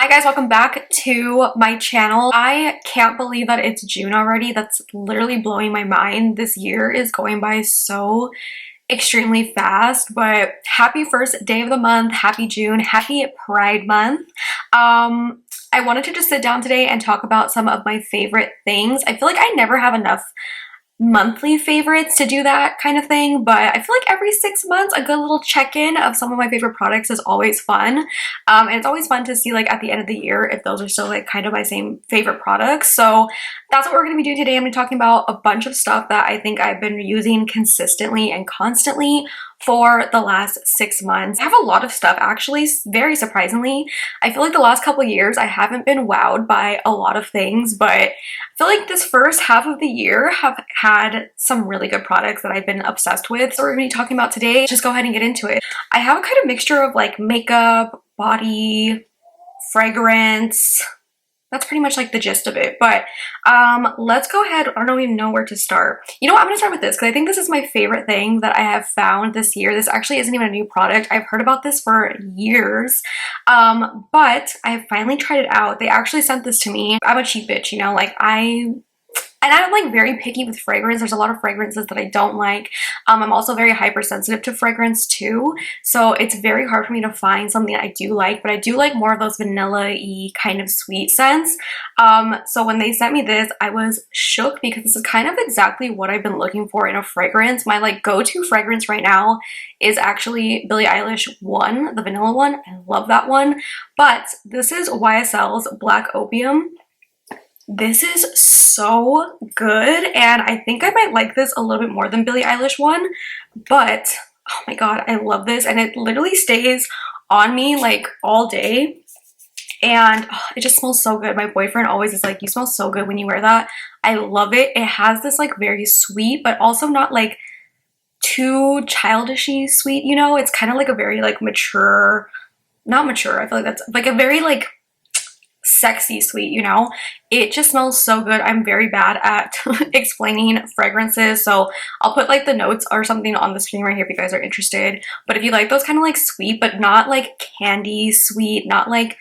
Hi guys, welcome back to my channel. I can't believe that it's June already. That's literally blowing my mind. This year is going by so extremely fast, but happy first day of the month, happy June, happy Pride Month. I wanted to just sit down today and talk about some of my favorite things. I feel like I never have enough monthly favorites to do that kind of thing, but I feel like every 6 months a good little check-in of some of my favorite products is always fun. And it's always fun to see like at the end of the year if those are still like kind of my same favorite products. So that's what we're going to be doing today. I'm going to be talking about a bunch of stuff that I think I've been using consistently and constantly for the last 6 months. I have a lot of stuff actually, very surprisingly. I feel like the last couple years I haven't been wowed by a lot of things, but I feel like this first half of the year have had some really good products that I've been obsessed with. So we're going to be talking about today. Just go ahead and get into it. I have a kind of mixture of like makeup, body, fragrance. That's pretty much like the gist of it, but let's go ahead. I don't even know where to start. You know what? I'm gonna start with this because I think this is my favorite thing that I have found this year. This actually isn't even a new product. I've heard about this for years, but I have finally tried it out. They actually sent this to me. I'm a cheap bitch, you know, like I'm like very picky with fragrance. There's a lot of fragrances that I don't like. I'm also very hypersensitive to fragrance too. So it's very hard for me to find something I do like, but I do like more of those vanilla-y kind of sweet scents. So when they sent me this, I was shook because this is kind of exactly what I've been looking for in a fragrance. My like go-to fragrance right now is actually Billie Eilish one, the vanilla one. I love that one. But this is YSL's Black Opium. This is so good, and I think I might like this a little bit more than Billie Eilish one, but oh my god, I love this, and it literally stays on me like all day, and oh, it just smells so good. My boyfriend always is like, you smell so good when you wear that. I love it. It has this like very sweet, but also not like too childishly sweet, you know? It's kind of like a very like mature, not mature, I feel like that's like a very like sexy sweet, you know? It just smells so good. I'm very bad at explaining fragrances, so I'll put like the notes or something on the screen right here if you guys are interested. But if you like those kind of like sweet but not like candy sweet, not like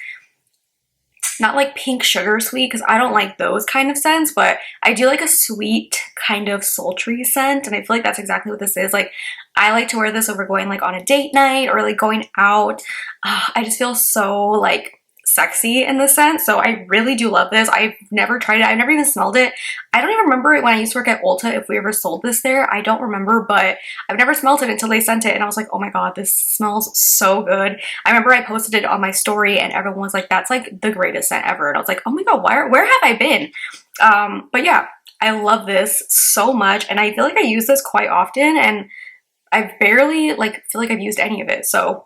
pink sugar sweet, because I don't like those kind of scents, but I do like a sweet kind of sultry scent, and I feel like that's exactly what this is. Like I like to wear this over going like on a date night or like going out. I just feel so like sexy in the scent, so I really do love this. I've never tried it. I've never even smelled it. I don't even remember it when I used to work at Ulta if we ever sold this there. I don't remember, but I've never smelled it until they sent it, and I was like, oh my god, this smells so good. I remember I posted it on my story and everyone was like, that's like the greatest scent ever, and I was like, oh my god, where have I been? But yeah, I love this so much, and I feel like I use this quite often, and I barely like feel like I've used any of it. So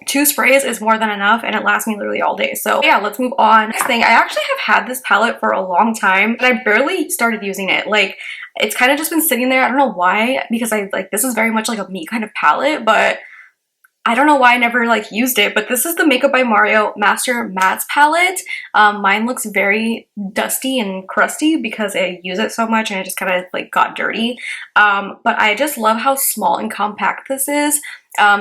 2 sprays is more than enough, and it lasts me literally all day. So yeah, let's move on. Next thing, I actually have had this palette for a long time, and I barely started using it. Like it's kind of just been sitting there. I don't know why, because I like this is very much like a me kind of palette, but I don't know why I never like used it. But this is the Makeup by Mario Master Mattes palette. Mine looks very dusty and crusty because I use it so much and it just kind of like got dirty. But I just love how small and compact this is.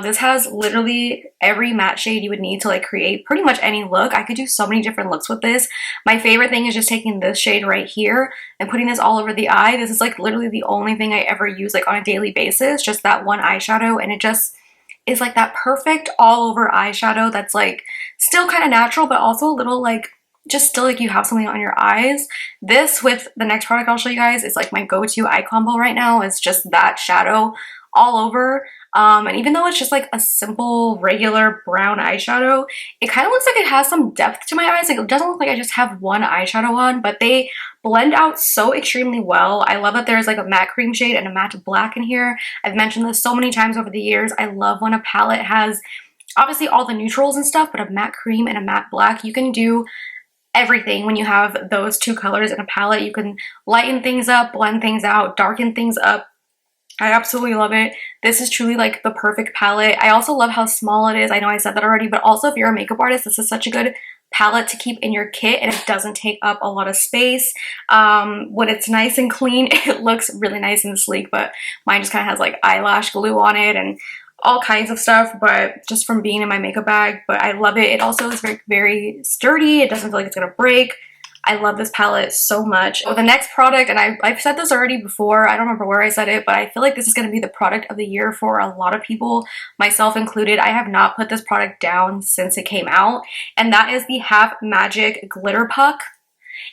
This has literally every matte shade you would need to like create pretty much any look. I could do so many different looks with this. My favorite thing is just taking this shade right here and putting this all over the eye. This is like literally the only thing I ever use like on a daily basis, just that one eyeshadow, and it just is like that perfect all over eyeshadow that's like still kind of natural, but also a little like just still like you have something on your eyes. This with the next product I'll show you guys is like my go-to eye combo right now. Is just that shadow all over. And even though it's just like a simple regular brown eyeshadow, it kind of looks like it has some depth to my eyes. Like it doesn't look like I just have one eyeshadow on, but they blend out so extremely well. I love that there's like a matte cream shade and a matte black in here. I've mentioned this so many times over the years. I love when a palette has obviously all the neutrals and stuff, but a matte cream and a matte black. You can do everything when you have those 2 colors in a palette. You can lighten things up, blend things out, darken things up. I absolutely love it. This is truly like the perfect palette. I also love how small it is. I know I said that already, but also if you're a makeup artist, this is such a good palette to keep in your kit, and it doesn't take up a lot of space. When it's nice and clean, it looks really nice and sleek, but mine just kind of has like eyelash glue on it, and all kinds of stuff, but just from being in my makeup bag. But I love it. It also is very, very sturdy. It doesn't feel like it's gonna break. I love this palette so much. Oh, the next product, and I've said this already before, I don't remember where I said it, but I feel like this is going to be the product of the year for a lot of people, myself included. I have not put this product down since it came out, and that is the Half Magic Glitter Puck.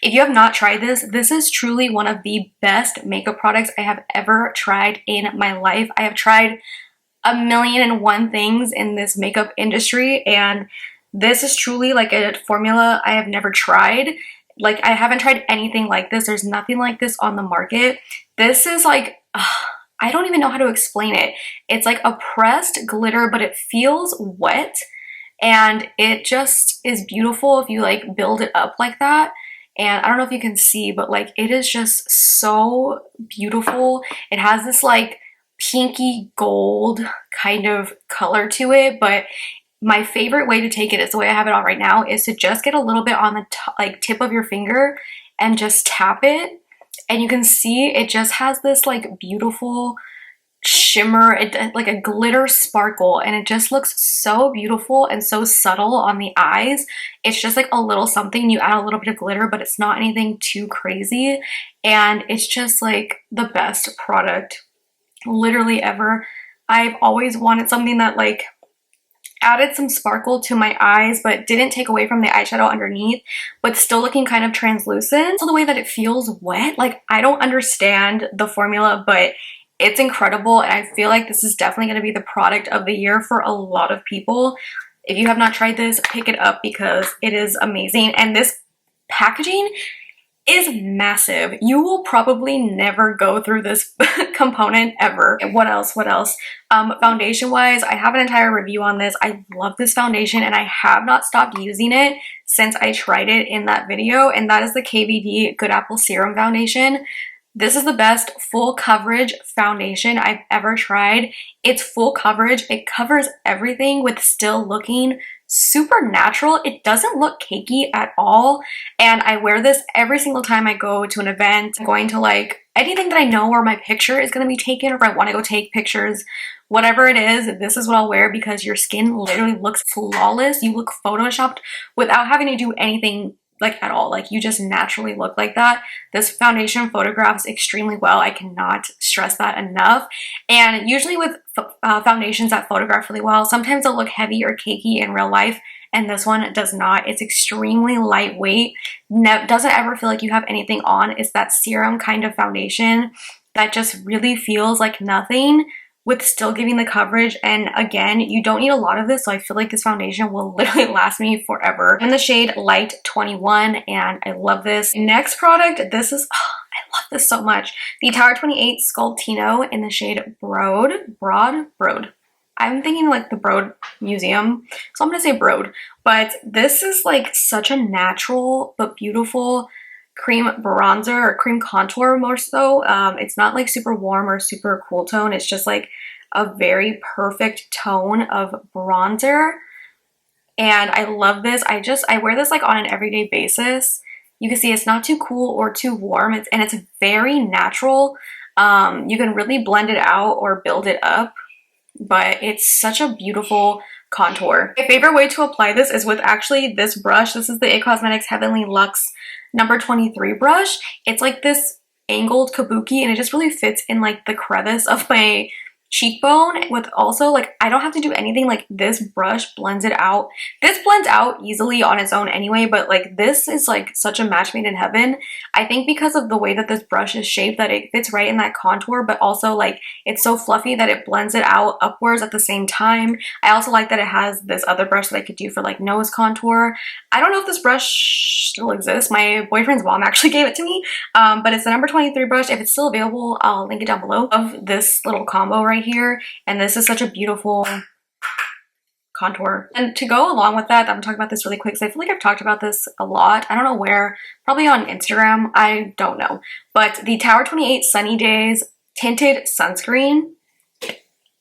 If you have not tried this, this is truly one of the best makeup products I have ever tried in my life. I have tried a million and one things in this makeup industry, and this is truly like a formula I have never tried. Like, I haven't tried anything like this. There's nothing like this on the market. This is like, I don't even know how to explain it. It's like a pressed glitter, but it feels wet, and it just is beautiful if you like build it up like that. And I don't know if you can see, but like it is just so beautiful. It has this like pinky gold kind of color to it, but my favorite way to take it is the way I have it on right now, is to just get a little bit on the like tip of your finger and just tap it. And you can see it just has this like beautiful shimmer, like a glitter sparkle, and it just looks so beautiful and so subtle on the eyes. It's just like a little something, you add a little bit of glitter, but it's not anything too crazy, and it's just like the best product literally ever. I've always wanted something that like added some sparkle to my eyes but didn't take away from the eyeshadow underneath, but still looking kind of translucent. So the way that it feels wet, like I don't understand the formula, but it's incredible, and I feel like this is definitely going to be the product of the year for a lot of people. If you have not tried this, pick it up because it is amazing. And this packaging is massive. You will probably never go through this component ever. What else? Foundation wise, I have an entire review on this. I love this foundation, and I have not stopped using it since I tried it in that video, and that is the KVD Good Apple Serum Foundation. This is the best full coverage foundation I've ever tried. It's full coverage. It covers everything with still looking super natural. It doesn't look cakey at all. And I wear this every single time I go to an event. I'm going to like anything that I know where my picture is going to be taken, or if I want to go take pictures, whatever it is, this is what I'll wear because your skin literally looks flawless. You look photoshopped without having to do anything like at all. Like you just naturally look like that. This foundation photographs extremely well. I cannot stress that enough. And usually with foundations that photograph really well, sometimes they'll look heavy or cakey in real life, and this one does not. It's extremely lightweight. Doesn't ever feel like you have anything on. It's that serum kind of foundation that just really feels like nothing, with still giving the coverage. And again, you don't need a lot of this, so I feel like this foundation will literally last me forever. In the shade Light 21, and I love this. Next product, this is, I love this so much. The Tower 28 Sculptino in the shade Broad. I'm thinking like the Broad Museum, so I'm gonna say Broad. But this is like such a natural but beautiful cream bronzer, or cream contour more so. It's not like super warm or super cool tone. It's just like a very perfect tone of bronzer, and I love this. I wear this like on an everyday basis. You can see it's not too cool or too warm, and it's very natural. You can really blend it out or build it up, but it's such a beautiful contour. My favorite way to apply this is with actually this brush. This is the IT Cosmetics Heavenly Luxe number 23 brush. It's like this angled kabuki, and it just really fits in like the crevice of my cheekbone. With also like, I don't have to do anything. Like this brush blends it out. This blends out easily on its own anyway, but like this is like such a match made in heaven. I think because of the way that this brush is shaped, that it fits right in that contour, but also like it's so fluffy that it blends it out upwards at the same time. I also like that it has this other brush that I could do for like nose contour. I don't know if this brush still exists. My boyfriend's mom actually gave it to me, but it's the number 23 brush. If it's still available, I'll link it down below. Of this little combo right here, and this is such a beautiful contour. And to go along with that, I'm talking about this really quick because I feel like I've talked about this a lot. I don't know where, probably on Instagram, I don't know. But the Tower 28 Sunny Days Tinted Sunscreen.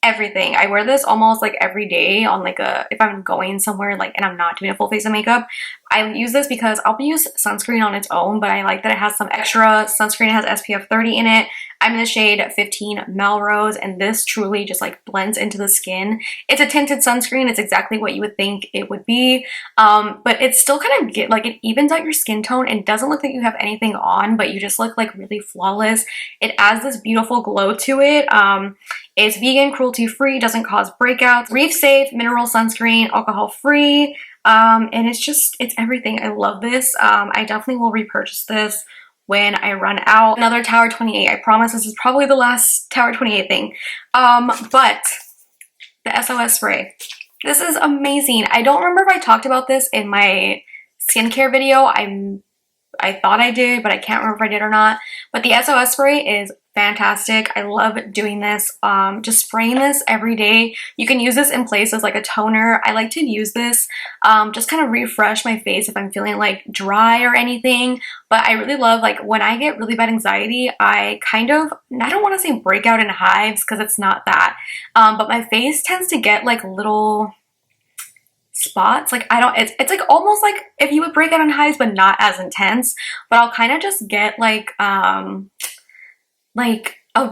everything. I wear this almost like every day on like if I'm going somewhere like and I'm not doing a full face of makeup. I use this because I'll use sunscreen on its own, but I like that it has some extra sunscreen. It has SPF 30 in it. I'm in the shade 15 Melrose, and this truly just like blends into the skin. It's a tinted sunscreen. It's exactly what you would think it would be, but it's still kind of like it evens out your skin tone and doesn't look like you have anything on, but you just look like really flawless. It adds this beautiful glow to it. It's vegan, cruelty-free, doesn't cause breakouts, reef-safe, mineral sunscreen, alcohol-free, and it's everything. I love this. I definitely will repurchase this when I run out. Another Tower 28. I promise this is probably the last Tower 28 thing. But the SOS Spray. This is amazing. I don't remember if I talked about this in my skincare video. I thought I did, but I can't remember if I did or not. But the SOS Spray is fantastic. I love doing this. Just spraying this every day. You can use this in place as like a toner. I like to use this just kind of refresh my face if I'm feeling like dry or anything. But I really love, like, when I get really bad anxiety, I don't want to say breakout in hives because it's not that, but my face tends to get like little spots. Like, it's like almost like if you would break out in hives but not as intense, but I'll kind of just get like a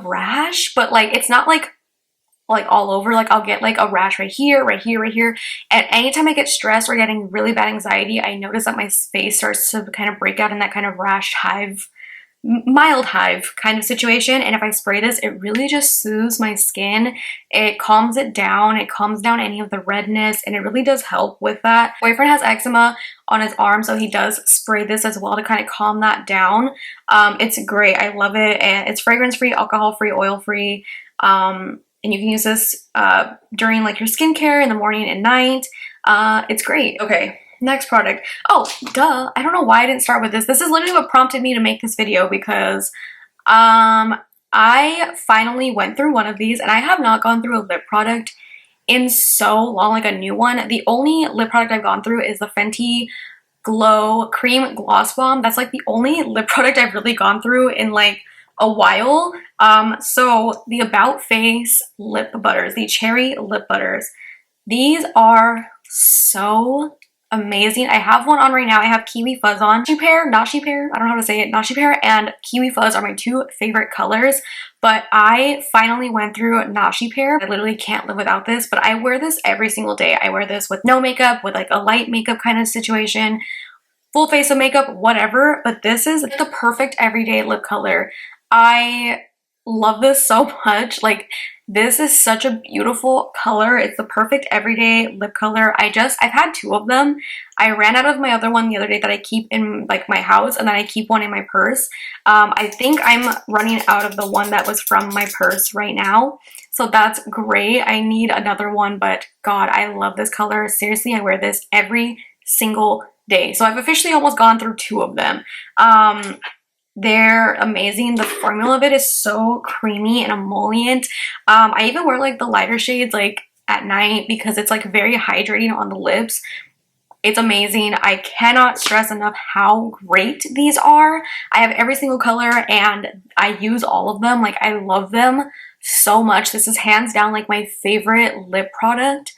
rash, but like it's not like all over. Like, I'll get like a rash right here, right here, right here. And anytime I get stressed or getting really bad anxiety, I notice that my face starts to kind of break out in that kind of rash hive, mild hive kind of situation. And if I spray this, it really just soothes my skin. It calms it down. It calms down any of the redness, and it really does help with that. My boyfriend has eczema on his arm, so he does spray this as well to kind of calm that down. It's great. I love it, and it's fragrance free, alcohol free, oil free. And you can use this during like your skincare in the morning and night. It's great. Okay. Next product. Oh, duh. I don't know why I didn't start with this. This is literally what prompted me to make this video, because I finally went through one of these, and I have not gone through a lip product in so long, like a new one. The only lip product I've gone through is the Fenty Glow Cream Gloss Bomb. That's like the only lip product I've really gone through in like a while. So the About Face lip butters, the cherry lip butters, these are so amazing. I have one on right now. I have Kiwi Fuzz on. Nashi Pear, I don't know how to say it. Nashi Pear and Kiwi Fuzz are my two favorite colors, but I finally went through Nashi Pear. I literally can't live without this, but I wear this every single day. I wear this with no makeup, with like a light makeup kind of situation, full face of makeup, whatever, but this is the perfect everyday lip color. I love this so much. Like, this is such a beautiful color. It's the perfect everyday lip color. I've had two of them. I ran out of my other one the other day that I keep in like my house, and then I keep one in my purse. I think I'm running out of the one that was from my purse right now. So that's great. I need another one, but God, I love this color. Seriously, I wear this every single day. So I've officially almost gone through two of them. They're amazing. The formula of it is so creamy and emollient. I even wear like the lighter shades like at night because it's like very hydrating on the lips. It's amazing. I cannot stress enough how great these are. I have every single color and I use all of them. Like, I love them so much. This is hands down like my favorite lip product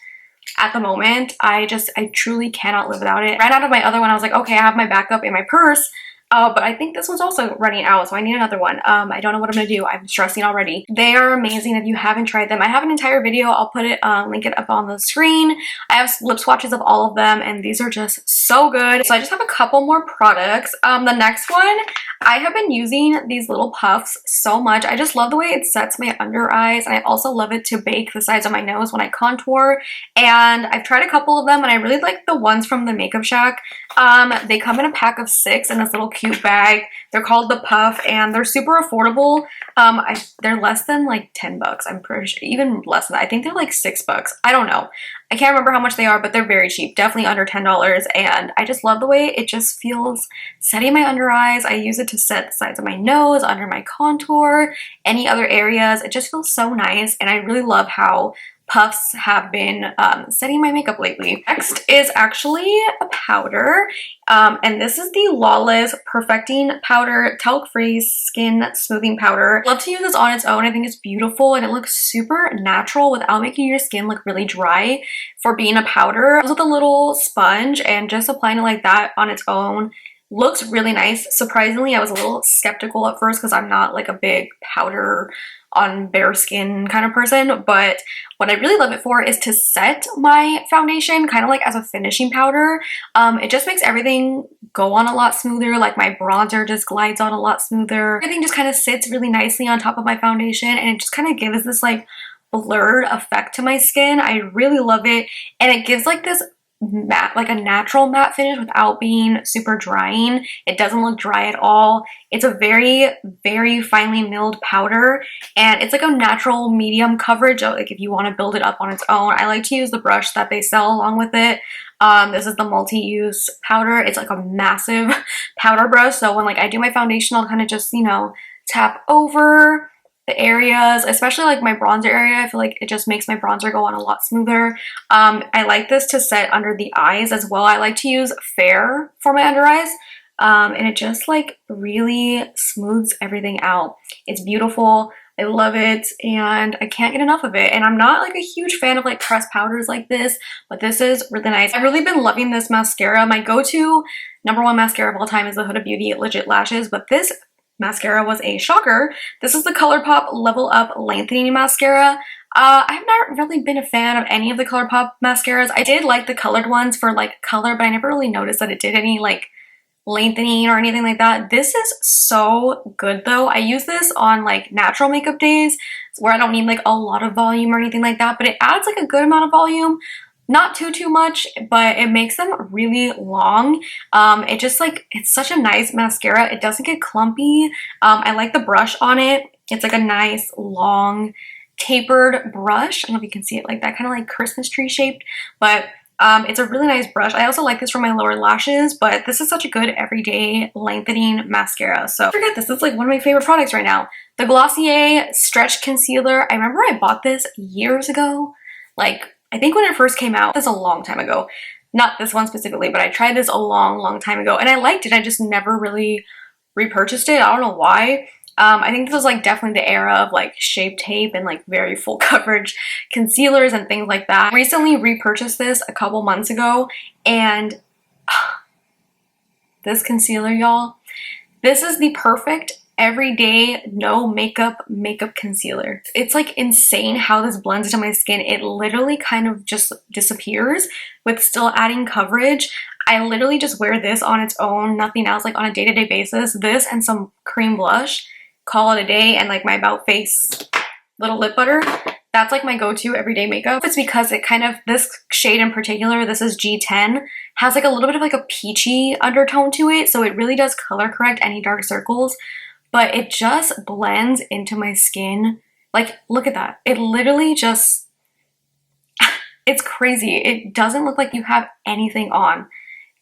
at the moment. I truly cannot live without it. Ran out of my other one. I was like, okay, I have my backup in my purse. But I think this one's also running out, so I need another one. I don't know what I'm gonna do. I'm stressing already. They are amazing if you haven't tried them. I have an entire video. I'll put it, link it up on the screen. I have lip swatches of all of them, and these are just so good. So I just have a couple more products. The next one, I have been using these little puffs so much. I just love the way it sets my under eyes, and I also love it to bake the sides of my nose when I contour. And I've tried a couple of them, and I really like the ones from the Makeup Shack. They come in a pack of 6 in this little cute bag. They're called the Puff, and they're super affordable. They're less than like 10 bucks. I'm pretty sure, even less than that. I think they're like 6 bucks. I don't know. I can't remember how much they are, but they're very cheap. Definitely under $10. And I just love the way it just feels setting my under eyes. I use it to set the sides of my nose, under my contour, any other areas. It just feels so nice. And I really love how puffs have been setting my makeup lately. Next is actually a powder, and this is the Lawless Perfecting Powder Talc-Free Skin Smoothing Powder. I love to use this on its own. I think it's beautiful and it looks super natural without making your skin look really dry for being a powder. It comes with a little sponge, and just applying it like that on its own looks really nice. Surprisingly, I was a little skeptical at first because I'm not like a big powder on bare skin kind of person, but what I really love it for is to set my foundation kind of like as a finishing powder. It just makes everything go on a lot smoother. Like my bronzer just glides on a lot smoother. Everything just kind of sits really nicely on top of my foundation, and it just kind of gives this like blurred effect to my skin. I really love it, and it gives like this matte, like a natural matte finish without being super drying. It doesn't look dry at all. It's a very, very finely milled powder, and it's like a natural medium coverage, like if you want to build it up on its own. I like to use the brush that they sell along with it. This is the multi-use powder. It's like a massive powder brush, so when like I do my foundation, I'll kind of just, you know, tap over the areas, especially like my bronzer area. I feel like it just makes my bronzer go on a lot smoother. I like this to set under the eyes as well. I like to use Fair for my under eyes, and it just like really smooths everything out. It's beautiful. I love it, and I can't get enough of it. And I'm not like a huge fan of like pressed powders like this, but this is really nice. I've really been loving this mascara. My go-to #1 mascara of all time is the Huda Beauty Legit Lashes, but this mascara was a shocker. This is the ColourPop Level Up Lengthening Mascara. I've not really been a fan of any of the ColourPop mascaras. I did like the colored ones for like color, but I never really noticed that it did any like lengthening or anything like that. This is so good though. I use this on like natural makeup days where I don't need like a lot of volume or anything like that, but it adds like a good amount of volume. Not too much, but it makes them really long. It just like, it's such a nice mascara. It doesn't get clumpy. I like the brush on it. It's like a nice long tapered brush. I don't know if you can see it like that, kind of like Christmas tree shaped, but it's a really nice brush. I also like this for my lower lashes, but this is such a good everyday lengthening mascara. So forget this is like one of my favorite products right now. The Glossier Stretch Concealer. I remember I bought this years ago, like I think when it first came out. This is a long time ago. Not this one specifically, but I tried this a long time ago and I liked it. I just never really repurchased it. I don't know why. I think this was like definitely the era of like Shape Tape and like very full coverage concealers and things like that. I recently repurchased this a couple months ago, and this concealer, y'all, this is the perfect everyday no makeup concealer. It's like insane how this blends into my skin. It literally kind of just disappears with still adding coverage. I literally just wear this on its own, nothing else, like on a day-to-day basis. This and some cream blush, call it a day, and like my About Face little lip butter. That's like my go-to everyday makeup. It's because it kind of, this shade in particular, this is G10, has like a little bit of like a peachy undertone to it, so it really does color correct any dark circles. But it just blends into my skin. Like, look at that. It literally just, it's crazy. It doesn't look like you have anything on,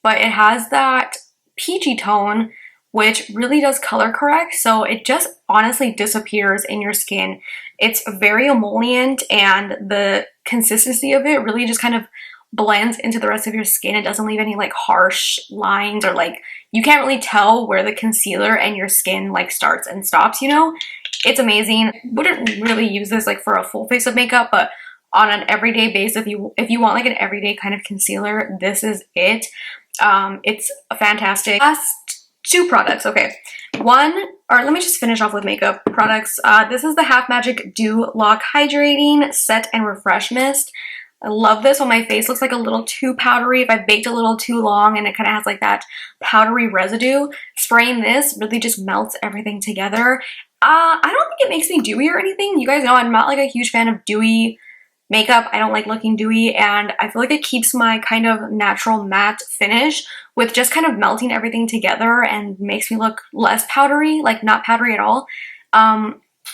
but it has that peachy tone, which really does color correct. So it just honestly disappears in your skin. It's very emollient, and the consistency of it really just kind of blends into the rest of your skin. It doesn't leave any like harsh lines, or like you can't really tell where the concealer and your skin like starts and stops, you know? It's amazing. Wouldn't really use this like for a full face of makeup, but on an everyday basis, if you want like an everyday kind of concealer, this is it. It's fantastic. Last two products, okay. One, or let me just finish off with makeup products. This is the Half Magic Dew Lock Hydrating Set and Refresh Mist. I love this when my face looks like a little too powdery, if I baked a little too long and it kind of has like that powdery residue. Spraying this really just melts everything together. I don't think it makes me dewy or anything. You guys know I'm not like a huge fan of dewy makeup. I don't like looking dewy, and I feel like it keeps my kind of natural matte finish with just kind of melting everything together and makes me look less powdery, like not powdery at all,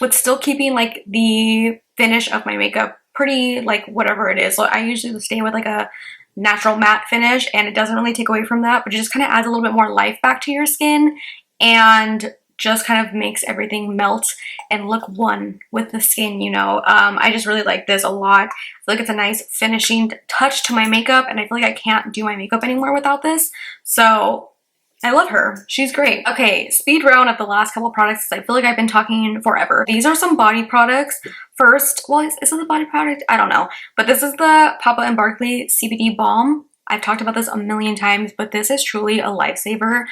with still keeping like the finish of my makeup pretty like whatever it is. So I usually stay with like a natural matte finish, and it doesn't really take away from that, but it just kind of adds a little bit more life back to your skin and just kind of makes everything melt and look one with the skin, you know. I just really like this a lot. I feel like it's a nice finishing touch to my makeup, and I feel like I can't do my makeup anymore without this. So I love her. She's great. Okay, speed round of the last couple products. I feel like I've been talking forever. These are some body products. First, well, is it the body product? I don't know. But this is the Papa and Barkley CBD Balm. I've talked about this a million times, but this is truly a lifesaver.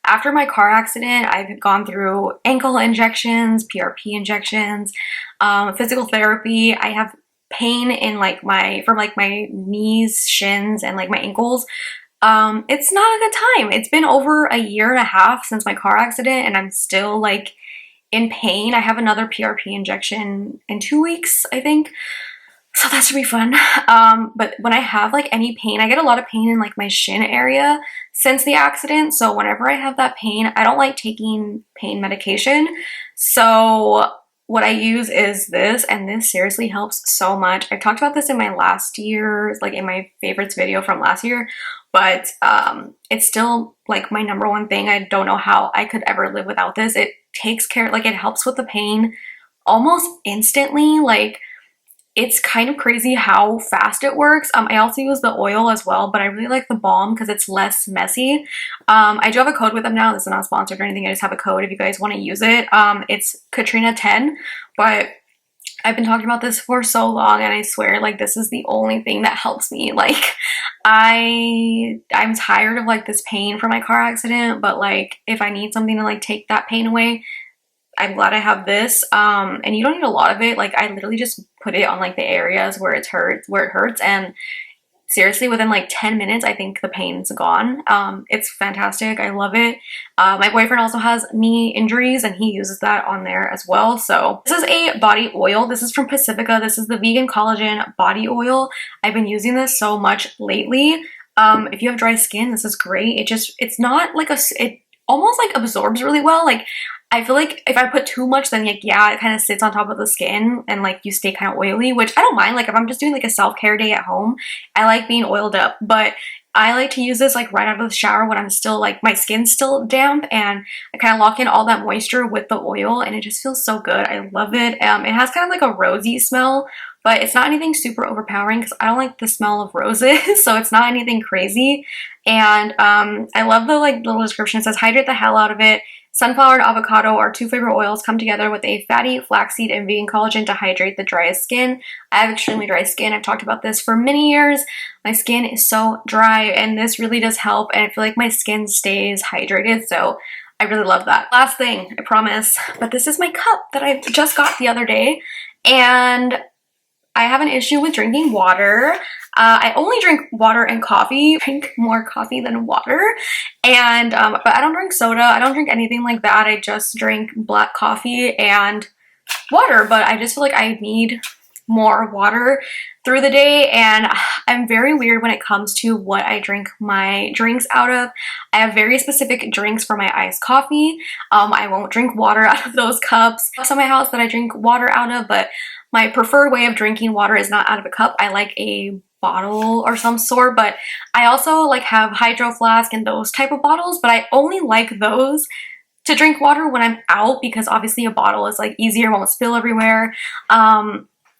After my car accident, I've gone through ankle injections, PRP injections, physical therapy. I have pain in like from my knees, shins, and like my ankles. It's not a good time. It's been over a year and a half since my car accident, and I'm still like in pain. I have another PRP injection in 2 weeks, I think. So that should be fun. But when I have like any pain, I get a lot of pain in like my shin area since the accident. So whenever I have that pain, I don't like taking pain medication. So what I use is this, and this seriously helps so much. I talked about this in my last year's, like in my favorites video from last year, but it's still like my number one thing. I don't know how I could ever live without this. It takes care, like it helps with the pain almost instantly. Like, it's kind of crazy how fast it works. I also use the oil as well, but I really like the balm because it's less messy. I do have a code with them now. This is not sponsored or anything. I just have a code if you guys want to use it. It's KATRINA 10, but I've been talking about this for so long, and I swear like this is the only thing that helps me. Like I'm tired of like this pain from my car accident, but like if I need something to like take that pain away, I'm glad I have this. And you don't need a lot of it. Like I literally just put it on like the areas where it hurts, and seriously within like 10 minutes I think the pain's gone. It's fantastic. I love it. My boyfriend also has knee injuries, and he uses that on there as well. So this is a body oil. This is from Pacifica. This is the vegan collagen body oil. I've been using this so much lately. If you have dry skin, this is great. It's not like it almost like absorbs really well. Like I feel like if I put too much, then like, yeah, it kind of sits on top of the skin and like you stay kind of oily, which I don't mind. Like if I'm just doing like a self-care day at home, I like being oiled up, but I like to use this like right out of the shower when I'm still like, my skin's still damp, and I kind of lock in all that moisture with the oil, and it just feels so good. I love it. It has kind of like a rosy smell, but it's not anything super overpowering because I don't like the smell of roses. So it's not anything crazy. And I love the like little description. It says hydrate the hell out of it. Sunflower and avocado, our two favorite oils, come together with a fatty flaxseed and vegan collagen to hydrate the driest skin. I have extremely dry skin. I've talked about this for many years. My skin is so dry, and this really does help, and I feel like my skin stays hydrated, so I really love that. Last thing, I promise, but this is my cup that I just got the other day, and I have an issue with drinking water. I only drink water and coffee. I drink more coffee than water. And, but I don't drink soda. I don't drink anything like that. I just drink black coffee and water, but I just feel like I need more water through the day, and I'm very weird when it comes to what I drink my drinks out of. I have very specific drinks for my iced coffee. I won't drink water out of those cups. There's some in my house that I drink water out of, but my preferred way of drinking water is not out of a cup. I like a bottle or some sort, but I also like have Hydro Flask and those type of bottles, but I only like those to drink water when I'm out, because obviously a bottle is like easier, won't spill everywhere.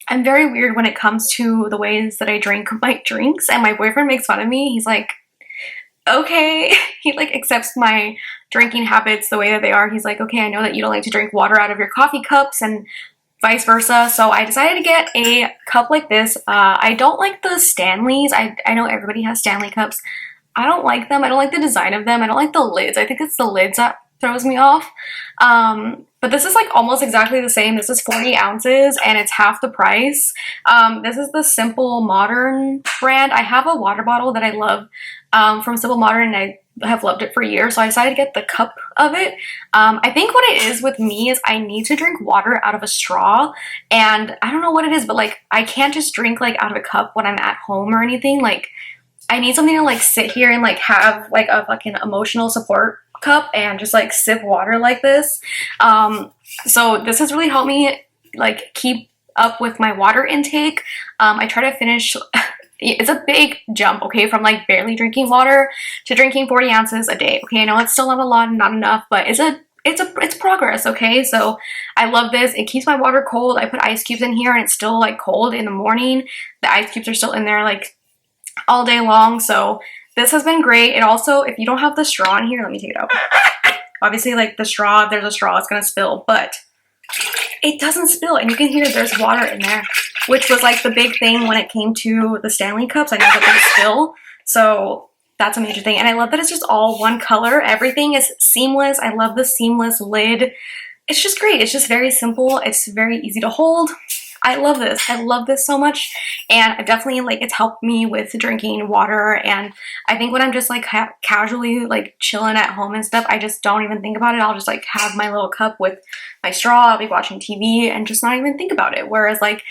I'm very weird when it comes to the ways that I drink my drinks, and my boyfriend makes fun of me. He's like, okay, he like accepts my drinking habits the way that they are. He's like, okay, I know that you don't like to drink water out of your coffee cups and vice versa. So I decided to get a cup like this. I don't like the Stanleys. I know everybody has Stanley cups. I don't like them. I don't like the design of them. I don't like the lids. I think it's the lids that throws me off. But this is like almost exactly the same. This is 40 ounces and it's half the price. This is the Simple Modern brand. I have a water bottle that I love from Simple Modern, and I have loved it for years, so I decided to get the cup of it. I think what it is with me is I need to drink water out of a straw, and I don't know what it is, but like I can't just drink like out of a cup when I'm at home or anything. Like I need something to like sit here and like have like a fucking emotional support cup and just like sip water like this. So this has really helped me like keep up with my water intake. I try to finish it's a big jump, okay, from like barely drinking water to drinking 40 ounces a day. Okay, I know it's still not a lot, not enough, but it's a it's progress, okay? So I love this. It keeps my water cold. I put ice cubes in here and it's still like cold in the morning. The ice cubes are still in there like all day long. So this has been great. It also, if you don't have the straw in here, let me take it out. Obviously, like the straw, if there's a straw, it's gonna spill, but it doesn't spill, and you can hear there's water in there, which was like the big thing when it came to the Stanley cups. I know that they spill, so that's a major thing. And I love that it's just all one color. Everything is seamless. I love the seamless lid. It's just great. It's just very simple. It's very easy to hold. I love this. I love this so much. And I definitely, like, it's helped me with drinking water. And I think when I'm just like casually like chilling at home and stuff, I just don't even think about it. I'll just like have my little cup with my straw. I'll be watching TV and just not even think about it. Whereas like,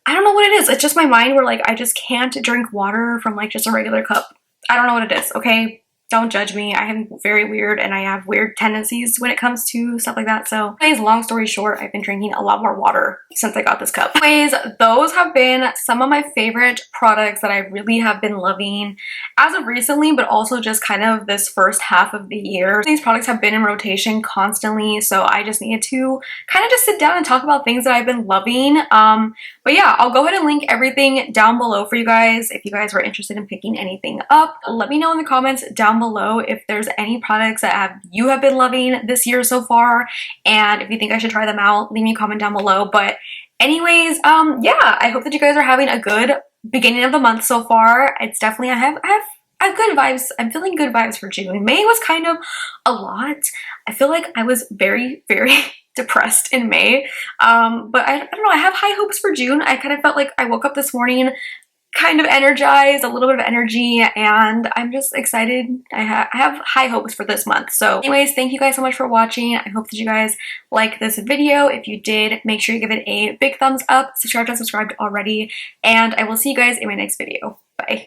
I don't know what it is. It's just my mind where like I just can't drink water from like just a regular cup. I don't know what it is, okay? Don't judge me. I am very weird and I have weird tendencies when it comes to stuff like that. So anyways, long story short, I've been drinking a lot more water since I got this cup. Anyways, those have been some of my favorite products that I really have been loving as of recently, but also just kind of this first half of the year. These products have been in rotation constantly, so I just needed to kind of just sit down and talk about things that I've been loving. But yeah, I'll go ahead and link everything down below for you guys if you guys were interested in picking anything up. Let me know in the comments down below if there's any products that you have been loving this year so far, and if you think I should try them out, leave me a comment down below. But anyways, yeah, I hope that you guys are having a good beginning of the month so far. It's definitely, I have good vibes. I'm feeling good vibes for June. May was kind of a lot. I feel like I was very, very depressed in May, but I don't know, I have high hopes for June. I kind of felt like I woke up this morning kind of energized, a little bit of energy, and I'm just excited. I have high hopes for this month. So anyways, thank you guys so much for watching. I hope that you guys like this video. If you did, make sure you give it a big thumbs up, subscribe if you're not subscribed already, and I will see you guys in my next video. Bye.